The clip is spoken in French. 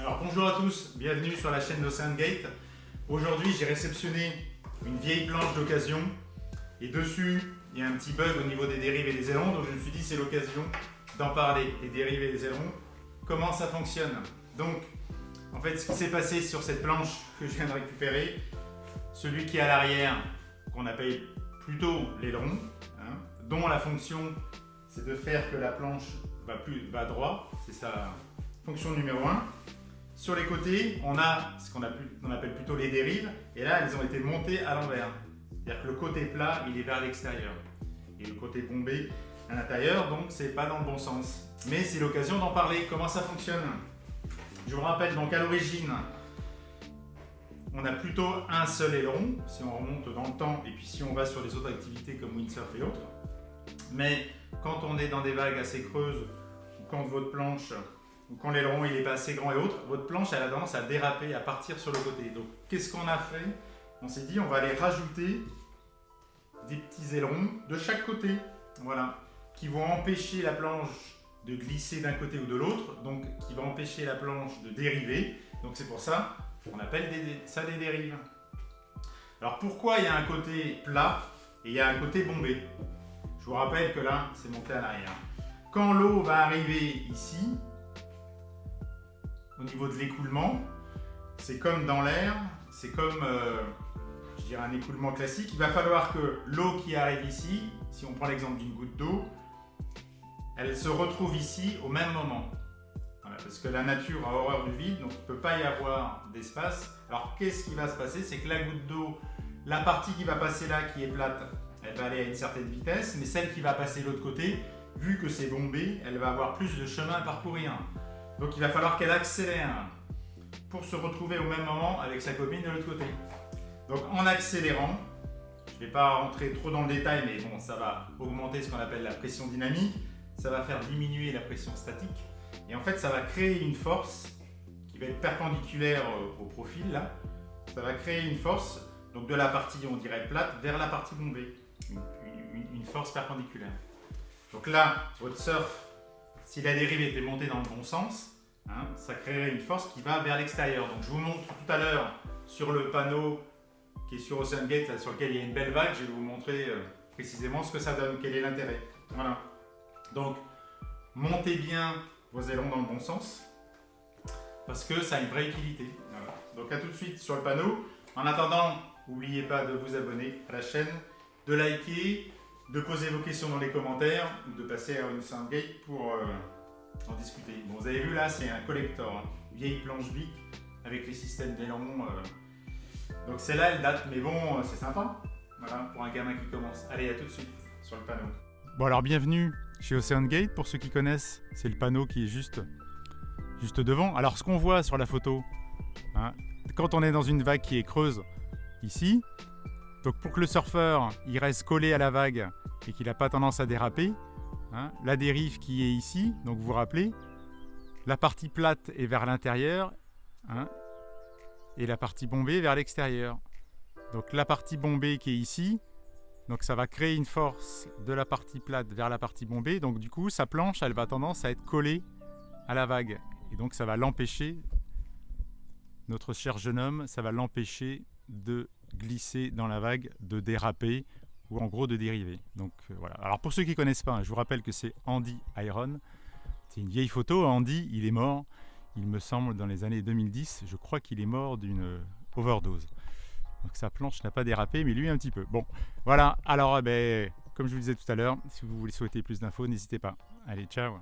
Alors bonjour à tous, bienvenue sur la chaîne d'OceanGate. Aujourd'hui j'ai réceptionné une vieille planche d'occasion et dessus il y a un petit bug au niveau des dérives et des ailerons, donc je me suis dit c'est l'occasion d'en parler, des dérives et des ailerons, comment ça fonctionne. Donc en fait ce qui s'est passé sur cette planche que je viens de récupérer, celui qui est à l'arrière, qu'on appelle plutôt l'aileron, dont la fonction c'est de faire que la planche va droit, c'est sa fonction numéro 1. Sur les côtés, on a ce qu'on appelle plutôt les dérives, et là elles ont été montées à l'envers. C'est-à-dire que le côté plat il est vers l'extérieur et le côté bombé à l'intérieur, donc c'est pas dans le bon sens. Mais c'est l'occasion d'en parler, comment ça fonctionne. Je vous rappelle donc à l'origine, on a plutôt un seul aileron, si on remonte dans le temps, et puis si on va sur les autres activités comme windsurf et autres. Mais quand on est dans des vagues assez creuses, ou quand votre planche, ou quand l'aileron il est pas assez grand et autres, votre planche elle a tendance à déraper, à partir sur le côté. Donc qu'est-ce qu'on a fait? On s'est dit on va aller rajouter des petits ailerons de chaque côté, voilà, qui vont empêcher la planche de glisser d'un côté ou de l'autre, donc qui va empêcher la planche de dériver. Donc c'est pour ça qu'on appelle ça des dérives. Alors pourquoi il y a un côté plat et il y a un côté bombé? Je vous rappelle que là c'est monté à l'arrière. Quand l'eau va arriver ici, au niveau de l'écoulement, c'est comme dans l'air, c'est comme je dirais un écoulement classique. Il va falloir que l'eau qui arrive ici, si on prend l'exemple d'une goutte d'eau, elle se retrouve ici au même moment. Voilà, parce que la nature a horreur du vide, donc il ne peut pas y avoir d'espace. Alors qu'est-ce qui va se passer? C'est que la goutte d'eau, la partie qui va passer là, qui est plate, elle va aller à une certaine vitesse, mais celle qui va passer de l'autre côté, vu que c'est bombé, elle va avoir plus de chemin à parcourir. Donc il va falloir qu'elle accélère pour se retrouver au même moment avec sa copine de l'autre côté. Donc en accélérant, je ne vais pas rentrer trop dans le détail, mais bon, ça va augmenter ce qu'on appelle la pression dynamique, ça va faire diminuer la pression statique, et en fait ça va créer une force qui va être perpendiculaire au profil là. Ça va créer une force, donc de la partie on dirait plate vers la partie bombée, une force perpendiculaire. Donc là, votre surf, si la dérive était montée dans le bon sens, ça créerait une force qui va vers l'extérieur. Donc je vous montre tout à l'heure sur le panneau qui est sur OceanGate, là, sur lequel il y a une belle vague, je vais vous montrer précisément ce que ça donne, quel est l'intérêt. Voilà. Donc montez bien vos ailerons dans le bon sens, parce que ça a une vraie utilité. Voilà. Donc à tout de suite sur le panneau. En attendant, n'oubliez pas de vous abonner à la chaîne, de liker, de poser vos questions dans les commentaires, ou de passer à OceanGate pour en discuter. Bon, vous avez vu là, c'est un collector, vieille planche Bic avec les systèmes d'ailerons. Donc celle-là, elle date, mais bon, c'est sympa. Voilà, pour un gamin qui commence. Allez, à tout de suite sur le panneau. Bon alors, bienvenue chez OceanGate. Pour ceux qui connaissent, c'est le panneau qui est juste devant. Alors ce qu'on voit sur la photo, quand on est dans une vague qui est creuse, ici, donc pour que le surfeur il reste collé à la vague et qu'il n'a pas tendance à déraper, la dérive qui est ici, donc vous vous rappelez, la partie plate est vers l'intérieur, et la partie bombée vers l'extérieur. Donc la partie bombée qui est ici, donc ça va créer une force de la partie plate vers la partie bombée, donc du coup sa planche elle va tendance à être collée à la vague, et donc ça va l'empêcher, notre cher jeune homme, ça va l'empêcher de glisser dans la vague, de déraper, ou en gros de dériver. Donc voilà. Alors pour ceux qui ne connaissent pas, je vous rappelle que c'est Andy Iron. C'est une vieille photo. Andy, il est mort, il me semble, dans les années 2010. Je crois qu'il est mort d'une overdose. Donc sa planche n'a pas dérapé, mais lui un petit peu. Bon, voilà. Alors, comme je vous le disais tout à l'heure, si vous voulez souhaiter plus d'infos, n'hésitez pas. Allez, ciao.